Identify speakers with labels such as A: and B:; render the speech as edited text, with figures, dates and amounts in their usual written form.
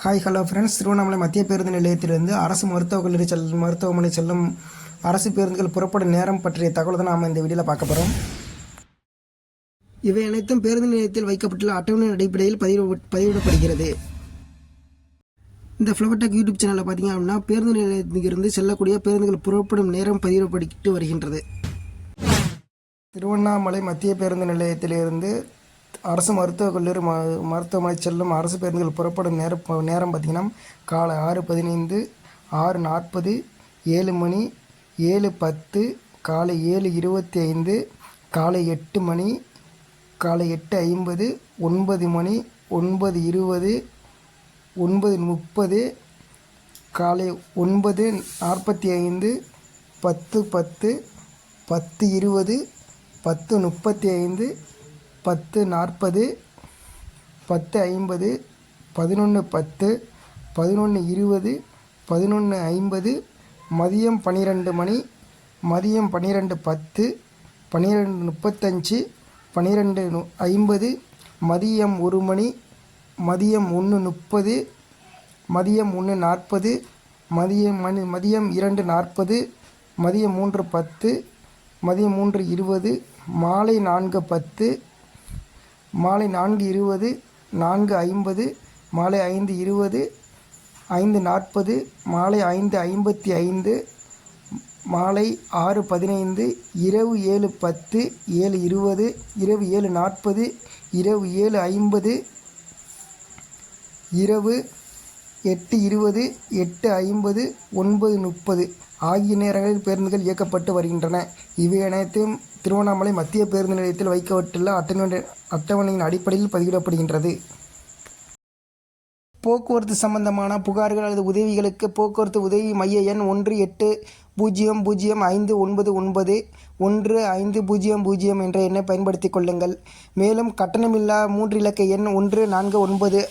A: Hi hello friends, Tiruvannamalai மத்திய பேருந்து நிலையத்திலிருந்து அரசு மருத்துவமனை செல்லும் அரசு பேருந்துகள் புறப்படும் நேரம் பற்றிய தகவல் தான் நாம் இந்த வீடியோவில் பார்க்க போகிறோம். இவை அனைத்தும் பேருந்து நிலையத்தில் வைக்கப்பட்டுள்ள அட்டவணை அடிப்படையில் பதிவிடப்படுகிறது. இந்த ஃப்ளவர்டெக் யூடியூப் சேனலில் பார்த்தீங்க அப்படின்னா பேருந்து நிலையத்திலிருந்து செல்லக்கூடிய பேருந்துகள் புறப்படும் நேரம் பதிவிடப்பட்டு வருகின்றது. திருவண்ணாமலை மத்திய பேருந்து நிலையத்திலிருந்து அரசு மருத்துவக் கல்லூரி மருத்துவமனை செல்லும் அரசு பேருந்துகள் புறப்படும் நேரம் பார்த்திங்கன்னா காலை 6:15, 6:40, 7 மணி, 7:10, காலை 7:25, காலை 8 மணி, காலை 8:50, 9 மணி, 9:20, 9:30, காலை 9:45, 10:10, 10:20, 10:35, 10:40, 10:50, 11:10, 11:20, 11:50, மதியம் 12 மணி, மதியம் 12:10, 12:35, 12:50, மதியம் 1 மணி, மதியம் 1:30, மதியம் 1:40, மதியம் 2:40, மதியம் 3:10, மதியம் 3:20, மாலை 4:10, மாலை 4:20, 4:50, மாலை 5:20, 5:40, மாலை 5:55, மாலை 6:15, இரவு 7:10, 7:20, இரவு 7:40, இரவு 7:50, இரவு 8:20, 8:50, 9:30 ஆகிய நேரங்களில் பேருந்துகள் இயக்கப்பட்டு வருகின்றன. இவை அனைத்தும் திருவண்ணாமலை மத்திய பேருந்து நிலையத்தில் வைக்கப்பட்டுள்ள அட்டவணையின் அடிப்படையில் பதிவிடப்படுகின்றது. போக்குவரத்து சம்பந்தமான புகார்கள் அல்லது உதவிகளுக்கு போக்குவரத்து உதவி மைய எண் 1800-599-1500 என்ற எண்ணை பயன்படுத்திக் கொள்ளுங்கள். மேலும் கட்டணமில்லா 3 இலக்க எண் 149